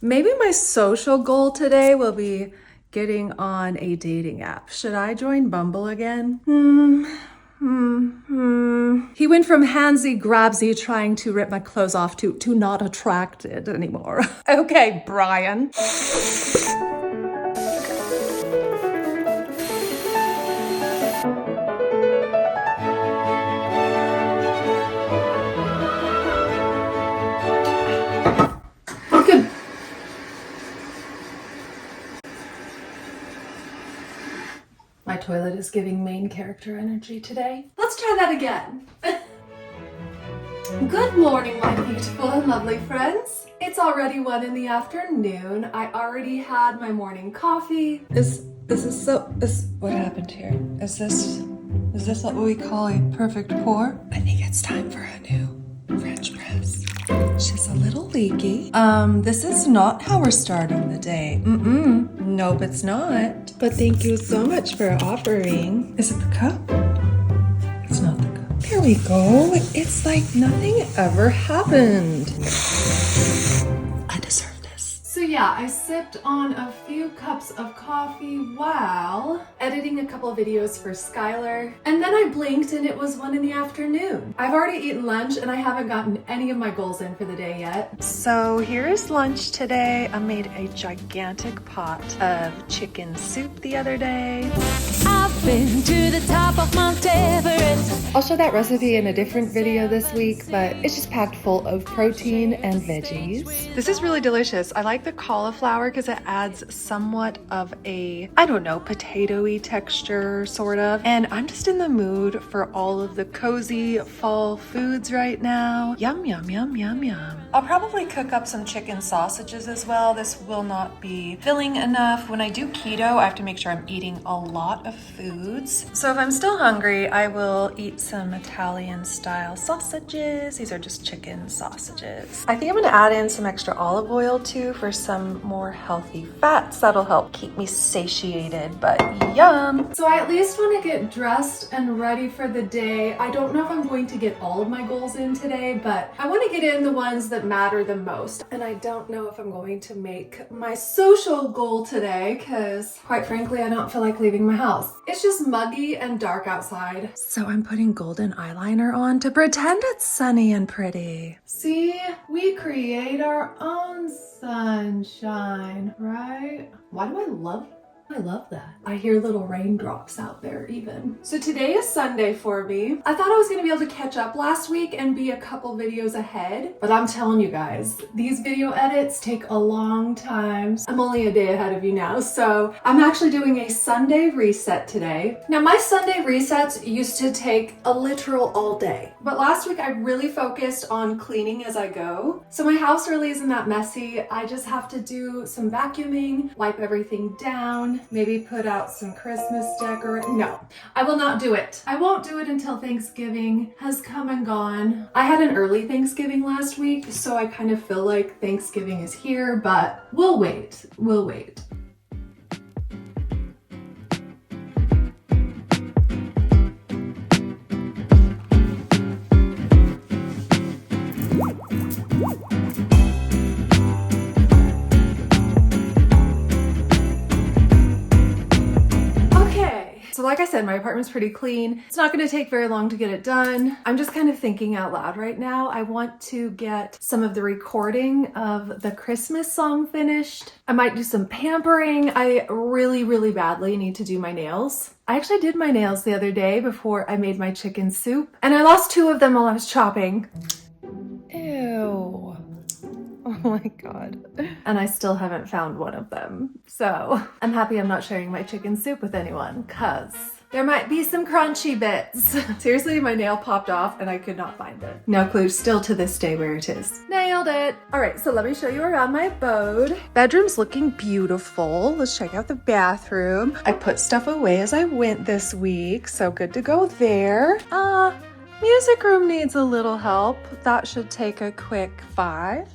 Maybe my social goal today will be getting on a dating app. Should I join Bumbl again? He went from handsy grabsy trying to rip my clothes off to not attracted anymore. Okay, Brian. Good. My toilet is giving main character energy today. Let's try that again. Good morning, my beautiful and lovely friends. It's already 1 in the afternoon. I already had my morning coffee. What happened here? Is this what we call a perfect pour? I think it's time for a new French press. She's a little leaky. This is not how we're starting the day. Nope, it's not. But thank you so much for offering. Is it the cup? It's not the cup. There we go. It's like nothing ever happened. I deserve this. So yeah, I sipped on a few cups of coffee while editing a couple videos for Skylar. And then I blinked and it was 1 in the afternoon. I've already eaten lunch and I haven't gotten any of my goals in for the day yet. So here's lunch today. I made a gigantic pot of chicken soup the other day. I've been to the top of Mount Everest. I'll show that recipe in a different video this week, but it's just packed full of protein and veggies. This is really delicious. I like the cauliflower because it adds somewhat of a, I don't know, potato-y texture, sort of. And I'm just in the mood for all of the cozy fall foods right now. Yum, yum, yum, yum, yum. I'll probably cook up some chicken sausages as well. This will not be filling enough. When I do keto, I have to make sure I'm eating a lot of foods. So if I'm still hungry, I will eat some Italian style sausages. These are just chicken sausages. I think I'm gonna add in some extra olive oil too for some more healthy fats. That'll help keep me satiated, but yum. So I at least want to get dressed and ready for the day. I don't know if I'm going to get all of my goals in today, but I want to get in the ones that matter the most. And I don't know if I'm going to make my social goal today because quite frankly, I don't feel like leaving my house. It's just muggy and dark outside. So I'm putting golden eyeliner on to pretend it's sunny and pretty. See, we create our own sunshine, right? Why do I love that. I hear little raindrops out there even. So today is Sunday for me. I thought I was gonna be able to catch up last week and be a couple videos ahead, but I'm telling you guys, these video edits take a long time. I'm only a day ahead of you now, so I'm actually doing a Sunday reset today. Now my Sunday resets used to take a literal all day, but last week I really focused on cleaning as I go. So my house really isn't that messy. I just have to do some vacuuming, wipe everything down, maybe put out some Christmas decorations. No, I will not do it. I won't do it until Thanksgiving has come and gone. I had an early Thanksgiving last week, so I kind of feel like Thanksgiving is here, but we'll wait. We'll wait. So like I said, my apartment's pretty clean. It's not going to take very long to get it done. I'm just kind of thinking out loud right now. I want to get some of the recording of the Christmas song finished. I might do some pampering. I really, really badly need to do my nails. I actually did my nails the other day before I made my chicken soup, and I lost 2 of them while I was chopping. Ew. Oh my god. And I still haven't found one of them. So I'm happy I'm not sharing my chicken soup with anyone, cause there might be some crunchy bits. Seriously, my nail popped off and I could not find it. No clue still to this day where it is. Nailed it. All right, so let me show you around my abode. Bedroom's looking beautiful. Let's check out the bathroom. I put stuff away as I went this week, so good to go there. Music room needs a little help. That should take a quick 5.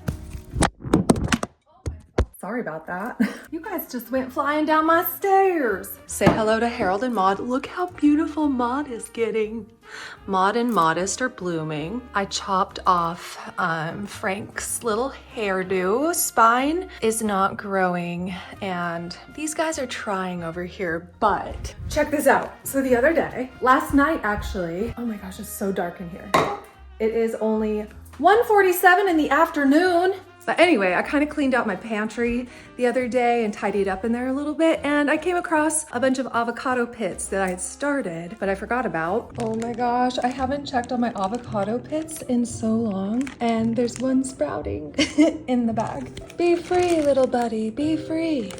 Sorry about that. You guys just went flying down my stairs. Say hello to Harold and Maud. Look how beautiful Maud is getting. Maud and Modest are blooming. I chopped off Frank's little hairdo. Spine is not growing, and these guys are trying over here, but check this out. So the other day, last night actually, oh my gosh, it's so dark in here. It is only 1:47 in the afternoon. But anyway, I kind of cleaned out my pantry the other day and tidied up in there a little bit, and I came across a bunch of avocado pits that I had started, but I forgot about. Oh my gosh, I haven't checked on my avocado pits in so long, and there's one sprouting in the bag. Be free, little buddy, be free.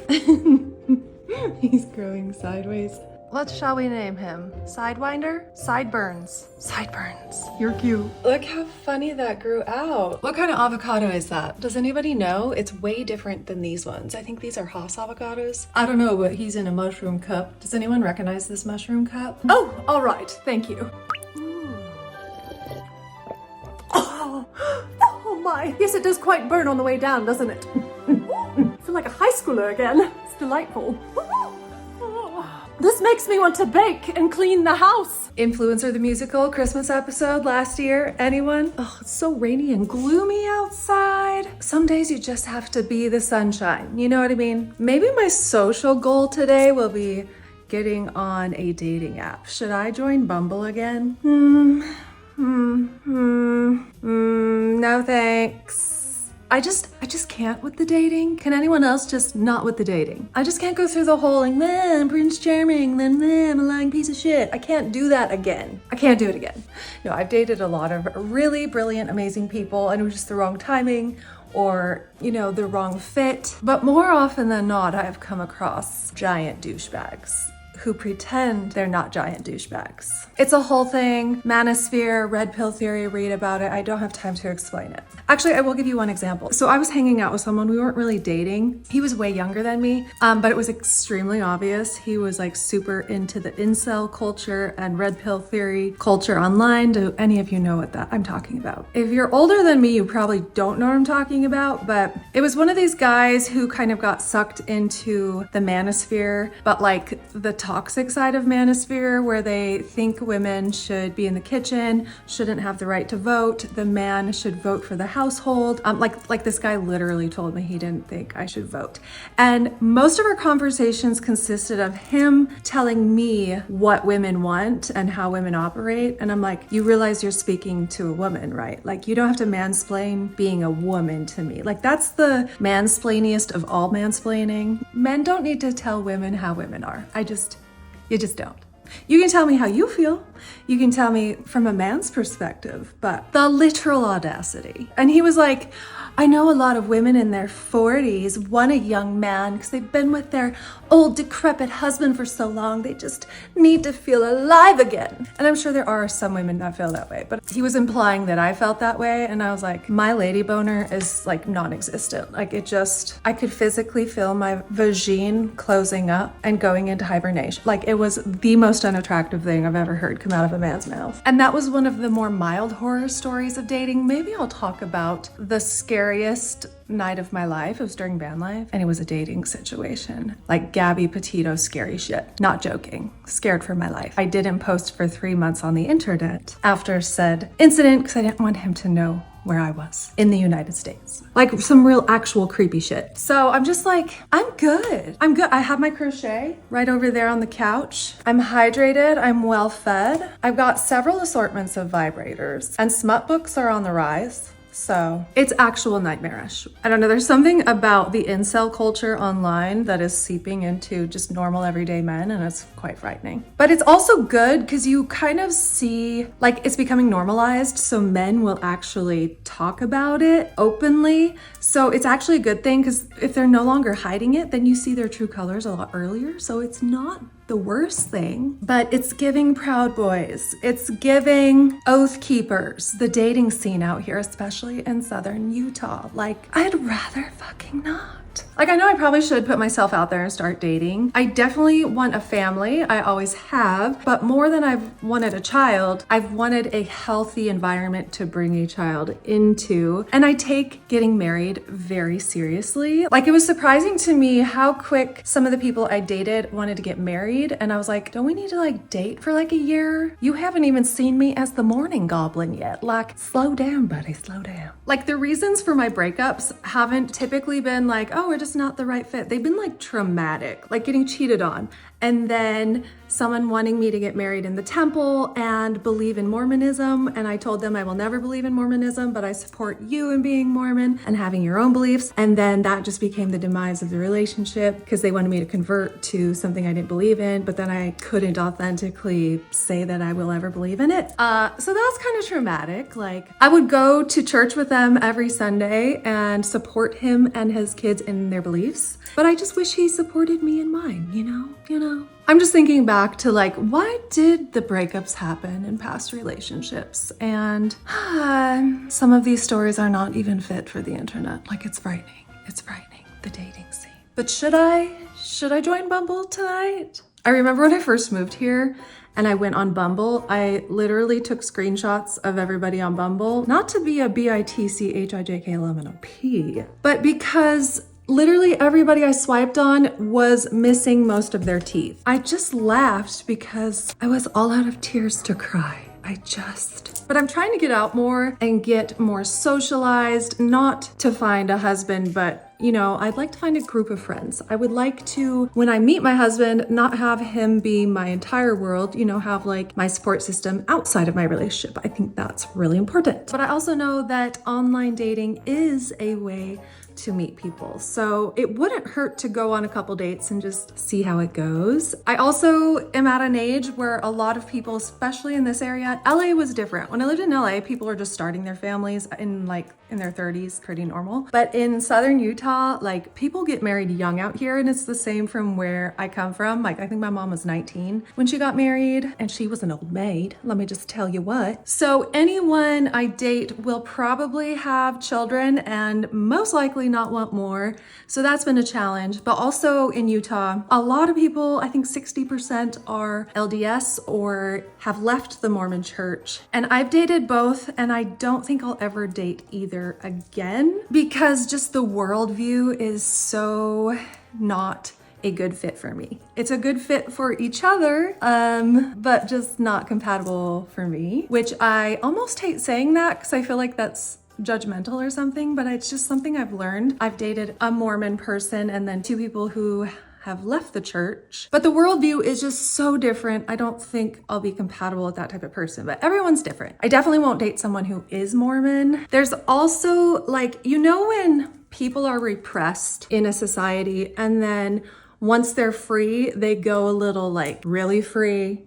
He's growing sideways. What shall we name him? Sidewinder? Sideburns. Sideburns. You're cute. Look how funny that grew out. What kind of avocado is that? Does anybody know? It's way different than these ones. I think these are Haas avocados. I don't know, but he's in a mushroom cup. Does anyone recognize this mushroom cup? Oh, all right. Thank you. Oh my. Yes, it does quite burn on the way down, doesn't it? I feel like a high schooler again. It's delightful. This makes me want to bake and clean the house. Influencer the Musical Christmas episode last year. Anyone? Oh, it's so rainy and gloomy outside. Some days you just have to be the sunshine. You know what I mean? Maybe my social goal today will be getting on a dating app. Should I join Bumbl again? No thanks. I just can't with the dating. Can anyone else just not with the dating? I just can't go through the whole like, I'm Prince Charming, then I'm a lying piece of shit. I can't do that again. I can't do it again. No, I've dated a lot of really brilliant, amazing people, and it was just the wrong timing or, you know, the wrong fit. But more often than not, I've come across giant douchebags who pretend they're not giant douchebags. It's a whole thing. Manosphere, red pill theory, read about it. I don't have time to explain it. Actually, I will give you one example. So I was hanging out with someone, we weren't really dating. He was way younger than me, but it was extremely obvious. He was like super into the incel culture and red pill theory culture online. Do any of you know what that I'm talking about? If you're older than me, you probably don't know what I'm talking about, but it was one of these guys who kind of got sucked into the manosphere, but like the toxic side of manosphere where they think women should be in the kitchen, shouldn't have the right to vote, the man should vote for the household. Like this guy literally told me he didn't think I should vote. And most of our conversations consisted of him telling me what women want and how women operate. And I'm like, you realize you're speaking to a woman, right? Like you don't have to mansplain being a woman to me. Like that's the mansplainiest of all mansplaining. Men don't need to tell women how women are. You just don't. You can tell me how you feel. You can tell me from a man's perspective, but the literal audacity. And he was like, I know a lot of women in their 40s want a young man because they've been with their old decrepit husband for so long. They just need to feel alive again. And I'm sure there are some women that feel that way, but he was implying that I felt that way. And I was like, my lady boner is like non-existent. Like I could physically feel my vagine closing up and going into hibernation. Like it was the most unattractive thing I've ever heard come out of a man's mouth. And that was one of the more mild horror stories of dating. Maybe I'll talk about the scariest night of my life. It was during van life, and it was a dating situation. Like Gabby Petito scary shit. Not joking. Scared for my life. I didn't post for 3 months on the internet after said incident because I didn't want him to know where I was in the United States. Like some real actual creepy shit. So I'm just like, I'm good. I have my crochet right over there on the couch. I'm hydrated. I'm well fed. I've got several assortments of vibrators, and smut books are on the rise. So it's actual nightmarish. I don't know, there's something about the incel culture online that is seeping into just normal everyday men, and it's quite frightening. But it's also good because you kind of see, like, it's becoming normalized, so men will actually talk about it openly. So it's actually a good thing because if they're no longer hiding it, then you see their true colors a lot earlier. So it's not the worst thing, but it's giving Proud Boys. It's giving Oath Keepers, the dating scene out here, especially in southern Utah. Like, I'd rather fucking not. Like, I know I probably should put myself out there and start dating. I definitely want a family. I always have, but more than I've wanted a child, I've wanted a healthy environment to bring a child into. And I take getting married very seriously. Like, it was surprising to me how quick some of the people I dated wanted to get married. And I was like, don't we need to like date for like a year? You haven't even seen me as the morning goblin yet. Like, slow down, buddy, slow down. Like, the reasons for my breakups haven't typically been like, oh, we're just not the right fit. They've been like traumatic, like getting cheated on. And then someone wanting me to get married in the temple and believe in Mormonism. And I told them I will never believe in Mormonism, but I support you in being Mormon and having your own beliefs. And then that just became the demise of the relationship because they wanted me to convert to something I didn't believe in, but then I couldn't authentically say that I will ever believe in it. So that's kind of traumatic. Like, I would go to church with them every Sunday and support him and his kids in their beliefs. But I just wish he supported me in mine, you know? I'm just thinking back to like, why did the breakups happen in past relationships? And some of these stories are not even fit for the internet. Like, it's frightening. It's frightening, the dating scene. But should I join Bumbl tonight? I remember when I first moved here and I went on Bumbl, I literally took screenshots of everybody on Bumbl, not to be a bitchijkLMNOP, but because literally everybody I swiped on was missing most of their teeth. I just laughed because I was all out of tears to cry. But I'm trying to get out more and get more socialized, not to find a husband, but you know, I'd like to find a group of friends. I would like to, when I meet my husband, not have him be my entire world, you know, have like my support system outside of my relationship. I think that's really important. But I also know that online dating is a way to meet people. So it wouldn't hurt to go on a couple dates and just see how it goes. I also am at an age where a lot of people, especially in this area, LA was different. When I lived in LA, people are just starting their families in their 30s, pretty normal. But in Southern Utah, like, people get married young out here, and it's the same from where I come from. Like, I think my mom was 19 when she got married, and she was an old maid. Let me just tell you what. So anyone I date will probably have children and most likely not want more. So that's been a challenge. But also in Utah, a lot of people, I think 60% are LDS or have left the Mormon church. And I've dated both, and I don't think I'll ever date either again because just the worldview is so not a good fit for me. It's a good fit for each other, but just not compatible for me, which I almost hate saying that because I feel like that's judgmental or something, but it's just something I've learned. I've dated a Mormon person and then two people who have left the church, but the worldview is just so different. I don't think I'll be compatible with that type of person, but everyone's different. I definitely won't date someone who is Mormon. There's also, like, you know, when people are repressed in a society and then once they're free, they go a little like really free.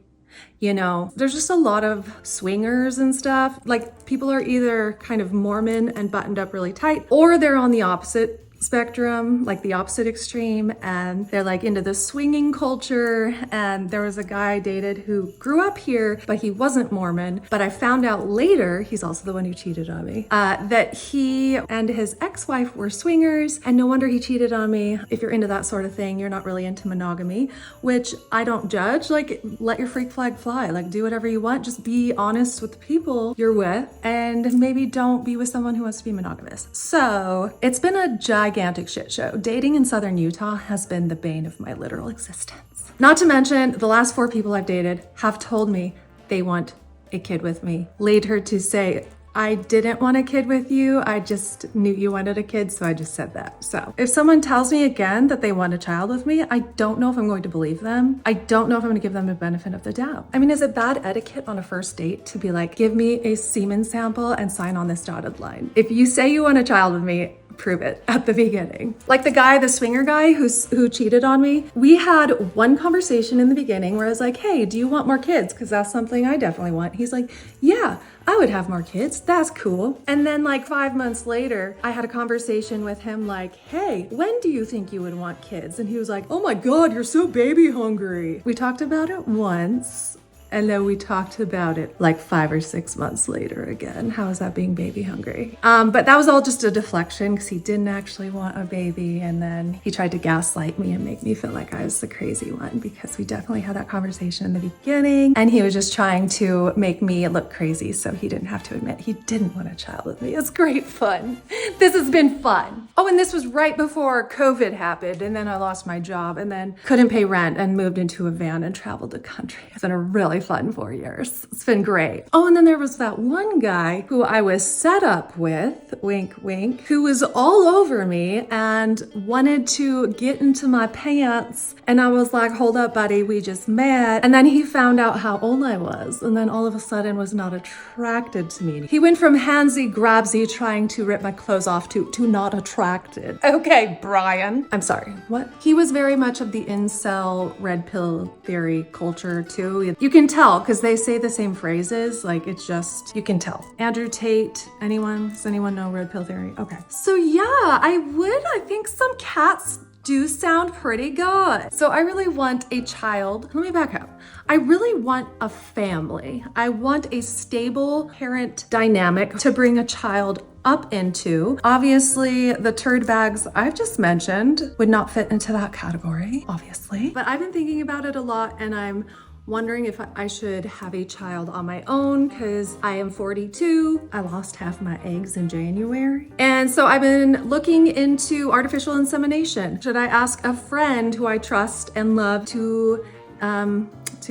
You know, there's just a lot of swingers and stuff. Like, people are either kind of Mormon and buttoned up really tight, or they're on the opposite spectrum, like the opposite extreme, and they're like into the swinging culture. And there was a guy I dated who grew up here, but he wasn't Mormon. But I found out later, he's also the one who cheated on me, that he and his ex-wife were swingers, and no wonder he cheated on me. If you're into that sort of thing, you're not really into monogamy, which I don't judge. Like, let your freak flag fly, like do whatever you want. Just be honest with the people you're with, and maybe don't be with someone who wants to be monogamous. So it's been a gigantic shit show. Dating in Southern Utah has been the bane of my literal existence. Not to mention, the last 4 people I've dated have told me they want a kid with me. Later to say, I didn't want a kid with you. I just knew you wanted a kid, so I just said that. So if someone tells me again that they want a child with me, I don't know if I'm going to believe them. I don't know if I'm going to give them a benefit of the doubt. I mean, is it bad etiquette on a first date to be like, give me a semen sample and sign on this dotted line? If you say you want a child with me, prove it at the beginning. Like the swinger guy who cheated on me, we had one conversation in the beginning where I was like, hey, do you want more kids? Because that's something I definitely want. He's like, yeah, I would have more kids. That's cool. And then like 5 months later, I had a conversation with him like, hey, when do you think you would want kids? And he was like, oh my God, you're so baby hungry. We talked about it once. And then we talked about it like 5 or 6 months later again. How is that being baby hungry? But that was all just a deflection because he didn't actually want a baby. And then he tried to gaslight me and make me feel like I was the crazy one, because we definitely had that conversation in the beginning. And he was just trying to make me look crazy so he didn't have to admit he didn't want a child with me. It's great fun. This has been fun. Oh, and this was right before COVID happened. And then I lost my job and then couldn't pay rent and moved into a van and traveled the country. It's been a really fun 4 years. It's been great. Oh, and then there was that one guy who I was set up with, wink, wink, who was all over me and wanted to get into my pants. And I was like, hold up, buddy, we just met. And then he found out how old I was. And then all of a sudden was not attracted to me. He went from handsy, grabsy, trying to rip my clothes off to not attracted. Okay, Brian. I'm sorry, what? He was very much of the incel red pill theory culture too. You can tell because they say the same phrases. Like, it's just, you can tell. Andrew Tate, anyone? Does anyone know red pill theory? Okay. So yeah, I think some cats do sound pretty good. So I really want a child. Let me back up. I really want a family. I want a stable parent dynamic to bring a child up into. Obviously, the turd bags I've just mentioned would not fit into that category, obviously. But I've been thinking about it a lot, and I'm wondering if I should have a child on my own because I am 42. I lost half my eggs in January. And so I've been looking into artificial insemination. Should I ask a friend who I trust and love to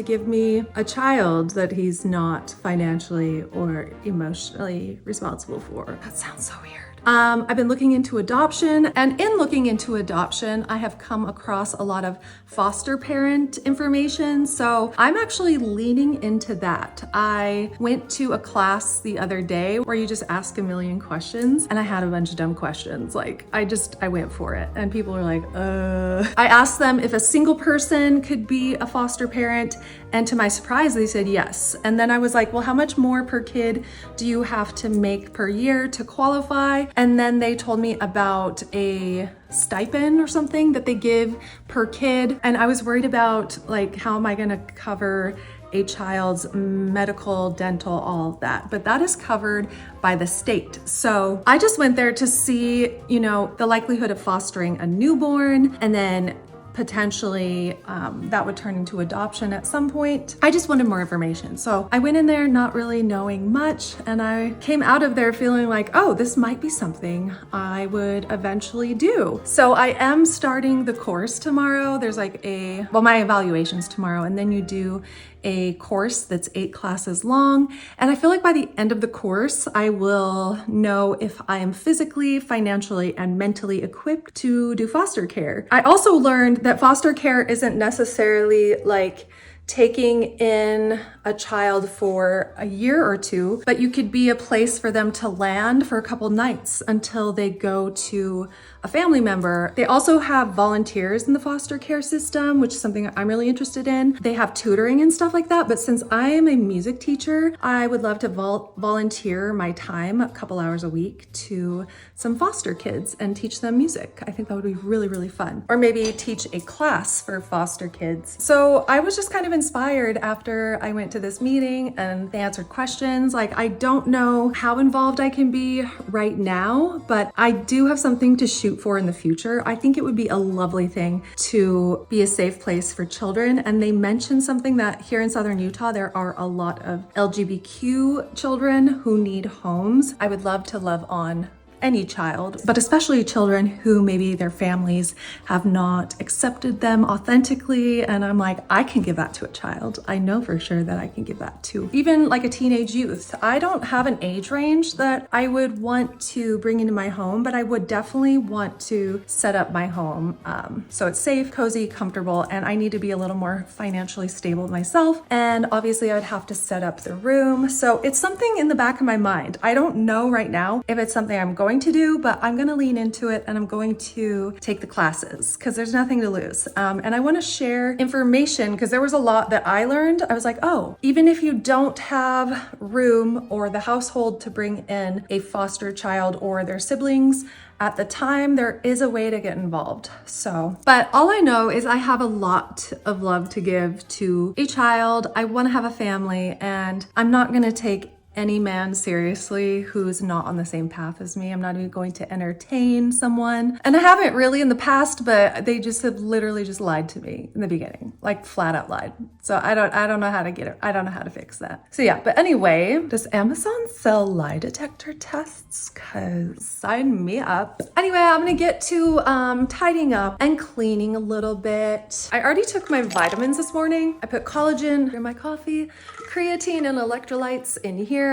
give me a child that he's not financially or emotionally responsible for? That sounds so weird. I've been looking into adoption, and in looking into adoption, I have come across a lot of foster parent information. So I'm actually leaning into that. I went to a class the other day where you just ask a million questions, and I had a bunch of dumb questions. Like, I went for it, and people were like, I asked them if a single person could be a foster parent, and to my surprise, they said yes. And then I was like, well, how much more per kid do you have to make per year to qualify? And then they told me about a stipend or something that they give per kid. And I was worried about, like, how am I gonna cover a child's medical, dental, all of that. But that is covered by the state. So I just went there to see, the likelihood of fostering a newborn, and then potentially that would turn into adoption at some point. I just wanted more information. So I went in there not really knowing much, and I came out of there feeling like, oh, this might be something I would eventually do. So I am starting the course tomorrow. There's like my evaluation's tomorrow, and then you do a course that's 8 classes long. And I feel like by the end of the course, I will know if I am physically, financially, and mentally equipped to do foster care. I also learned that foster care isn't necessarily like taking in a child for a year or two, but you could be a place for them to land for a couple nights until they go to a family member. They also have volunteers in the foster care system, which is something I'm really interested in. They have tutoring and stuff like that, but since I am a music teacher, I would love to volunteer my time a couple hours a week to some foster kids and teach them music. I think that would be really, really fun. Or maybe teach a class for foster kids. So I was just kind of inspired after I went to this meeting and they answered questions. Like, I don't know how involved I can be right now, but I do have something to shoot for in the future. I think it would be a lovely thing to be a safe place for children. And they mentioned something that here in Southern Utah, there are a lot of LGBTQ children who need homes. I would love to love on any child, but especially children who maybe their families have not accepted them authentically. And I'm like, I can give that to a child. I know for sure that I can give that to even like a teenage youth. I don't have an age range that I would want to bring into my home, but I would definitely want to set up my home so it's safe, cozy, comfortable, and I need to be a little more financially stable myself. And obviously I would have to set up the room. So it's something in the back of my mind. I don't know right now if it's something I'm going to do, but I'm going to lean into it and I'm going to take the classes because there's nothing to lose. And I want to share information because there was a lot that I learned. I was like, oh, even if you don't have room or the household to bring in a foster child or their siblings, at the time, there is a way to get involved. So, but all I know is I have a lot of love to give to a child. I want to have a family, and I'm not going to take any man seriously who's not on the same path as me. I'm not even going to entertain someone. And I haven't really in the past, but they just have literally just lied to me in the beginning, like flat out lied. So I don't know how to get it. I don't know how to fix that. So yeah, but anyway, does Amazon sell lie detector tests? Cause sign me up. Anyway, I'm gonna get to tidying up and cleaning a little bit. I already took my vitamins this morning. I put collagen in my coffee, creatine and electrolytes in here.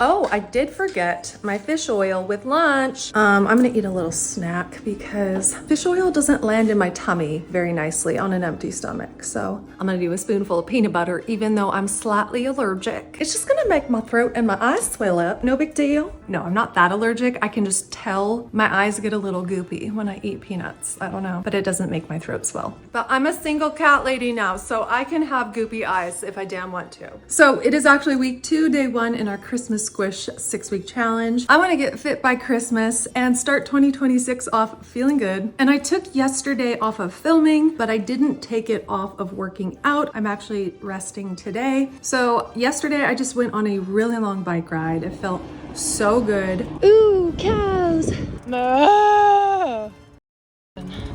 Oh, I did forget my fish oil with lunch. I'm gonna eat a little snack because fish oil doesn't land in my tummy very nicely on an empty stomach. So I'm gonna do a spoonful of peanut butter, even though I'm slightly allergic. It's just gonna make my throat and my eyes swell up. No big deal. No, I'm not that allergic. I can just tell my eyes get a little goopy when I eat peanuts. I don't know, but it doesn't make my throat swell. But I'm a single cat lady now, so I can have goopy eyes if I damn want to. So it is actually week 2, day 1 in our Christmas Squish 6-week challenge. I want to get fit by Christmas and start 2026 off feeling good. And I took yesterday off of filming, but I didn't take it off of working out. I'm actually resting today. So yesterday I just went on a really long bike ride. It felt so good. Ooh, cows. No.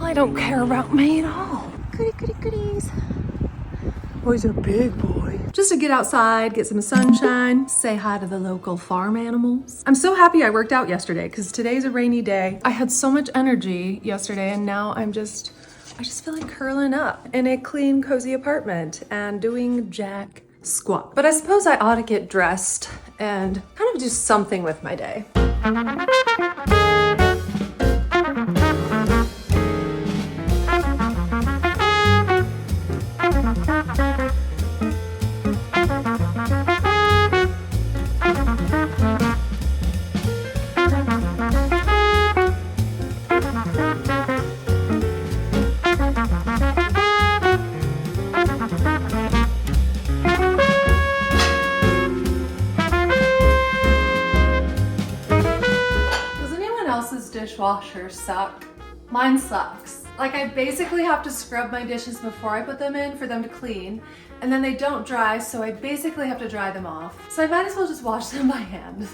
I don't care about me at all. Goody goodies. Boy's a big boy. Just to get outside, get some sunshine, say hi to the local farm animals. I'm so happy I worked out yesterday because today's a rainy day. I had so much energy yesterday and now I just feel like curling up in a clean, cozy apartment and doing jack squat. But I suppose I ought to get dressed and kind of do something with my day. Dishwasher suck. Mine sucks. Like I basically have to scrub my dishes before I put them in for them to clean, and then they don't dry, so I basically have to dry them off. So I might as well just wash them by hand.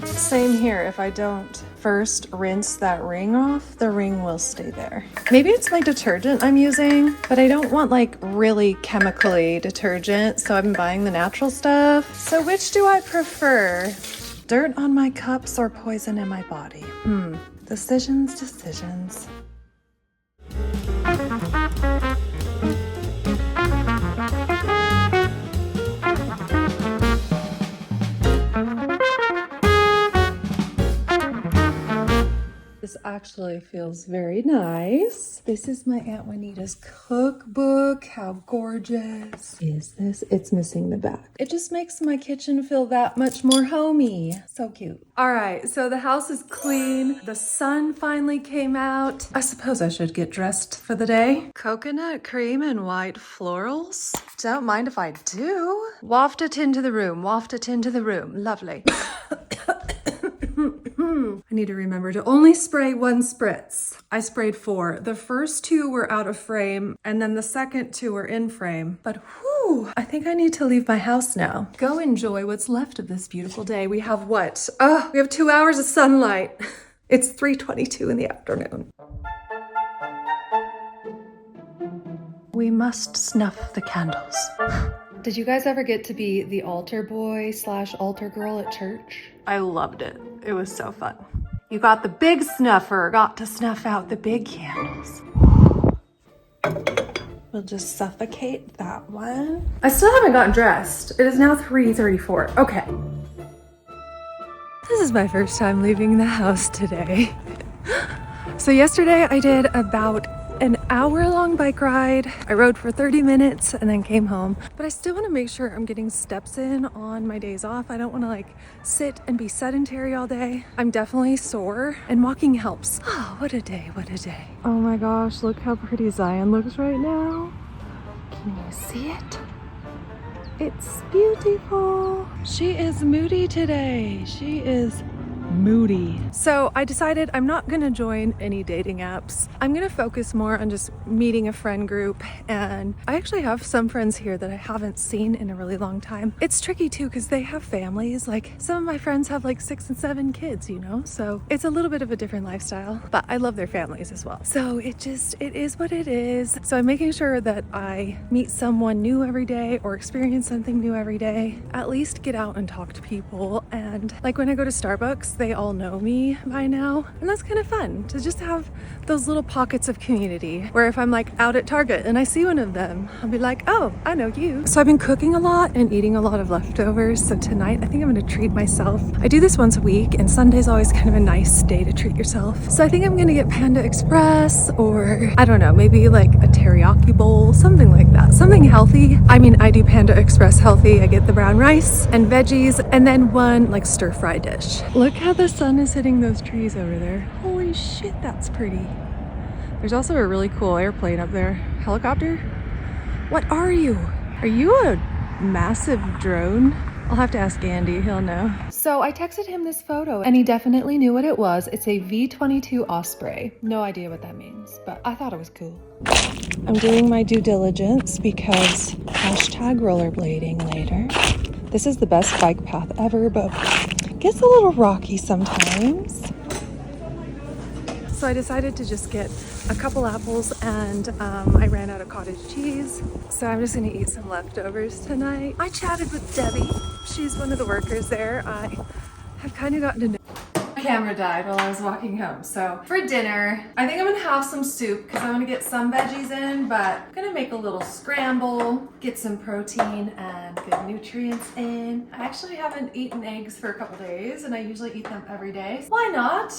Same here. If I don't first rinse that ring off, the ring will stay there. Maybe it's my detergent I'm using, but I don't want like really chemically detergent, so I'm buying the natural stuff. So which do I prefer? Dirt on my cups or poison in my body? Decisions. This actually feels very nice. This is my Aunt Juanita's cookbook. How gorgeous is this? It's missing the back. It just makes my kitchen feel that much more homey. So cute. All right, so the house is clean. The sun finally came out. I suppose I should get dressed for the day. Coconut cream and white florals. Don't mind if I do. Waft it into the room. Lovely. I need to remember to only spray 1 spritz. I sprayed 4. The first 2 were out of frame, and then the second 2 were in frame. But whew, I think I need to leave my house now. Go enjoy what's left of this beautiful day. We have what? We have 2 hours of sunlight. It's 3:22 in the afternoon. We must snuff the candles. Did you guys ever get to be the altar boy / altar girl at church? I loved it. It was so fun. You got the big snuffer, got to snuff out the big candles. We'll just suffocate that one. I still haven't gotten dressed. It is now 3:34. Okay. This is my first time leaving the house today. So yesterday I did about an hour-long bike ride. I rode for 30 minutes and then came home. But I still want to make sure I'm getting steps in on my days off. I don't want to like sit and be sedentary all day. I'm definitely sore and walking helps. Oh, what a day, what a day. Oh my gosh, look how pretty Zion looks right now. Can you see it? It's beautiful. She is moody today. She is moody. So I decided I'm not gonna join any dating apps. I'm gonna focus more on just meeting a friend group, and I actually have some friends here that I haven't seen in a really long time. It's tricky too because they have families. Like some of my friends have like 6 and 7 kids, you know, so it's a little bit of a different lifestyle, but I love their families as well. So it is what it is. So I'm making sure that I meet someone new every day or experience something new every day, at least get out and talk to people. And like when I go to Starbucks, they all know me by now, and that's kind of fun to just have those little pockets of community where if I'm like out at Target and I see one of them, I'll be like, oh, I know you. So I've been cooking a lot and eating a lot of leftovers, so tonight I think I'm gonna treat myself. I do this once a week, and Sunday's always kind of a nice day to treat yourself. So I think I'm gonna get Panda Express, or I don't know, maybe like a teriyaki bowl, something like that, something healthy. I mean, I do Panda Express healthy. I get the brown rice and veggies and then one like stir-fry dish. Look how the sun is hitting those trees over there. Holy shit, that's pretty. There's also a really cool airplane up there. Helicopter? What are you? Are you a massive drone? I'll have to ask Andy, he'll know. So I texted him this photo and he definitely knew what it was. It's a V-22 Osprey. No idea what that means, but I thought it was cool. I'm doing my due diligence because hashtag rollerblading later. This is the best bike path ever, but gets a little rocky sometimes. So I decided to just get a couple apples, and I ran out of cottage cheese. So I'm just gonna eat some leftovers tonight. I chatted with Debbie. She's one of the workers there. I have kind of gotten to know. My camera died while I was walking home. So for dinner, I think I'm gonna have some soup because I want to get some veggies in, but I'm gonna make a little scramble, get some protein and good nutrients in. I actually haven't eaten eggs for a couple days, and I usually eat them every day. Why not?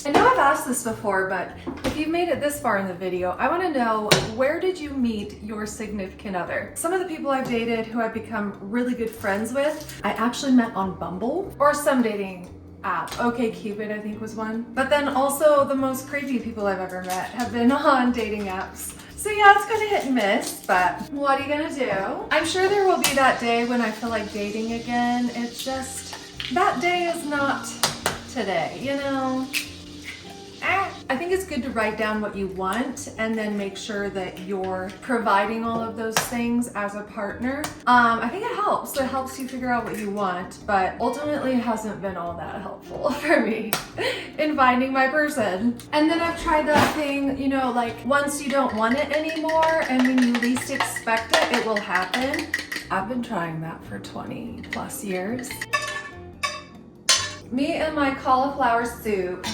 I know I've asked this before, but if you've made it this far in the video, I want to know, where did you meet your significant other? Some of the people I've dated who I've become really good friends with, I actually met on Bumbl or some dating app. OkCupid, I think, was one. But then also the most creepy people I've ever met have been on dating apps. So yeah, it's kind of hit and miss, but what are you gonna do? I'm sure there will be that day when I feel like dating again. It's just, that day is not today, you know? I think it's good to write down what you want and then make sure that you're providing all of those things as a partner. I think it helps. It helps you figure out what you want, but ultimately it hasn't been all that helpful for me in finding my person. And then I've tried that thing, you know, like once you don't want it anymore and when you least expect it, it will happen. I've been trying that for 20 plus years. Me and my cauliflower soup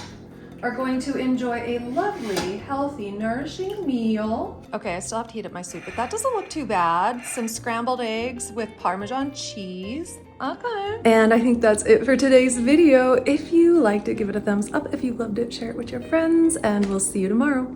are going to enjoy a lovely, healthy, nourishing meal. Okay, I still have to heat up my soup, but that doesn't look too bad. Some scrambled eggs with Parmesan cheese. Okay. And I think that's it for today's video. If you liked it, give it a thumbs up. If you loved it, share it with your friends, and we'll see you tomorrow.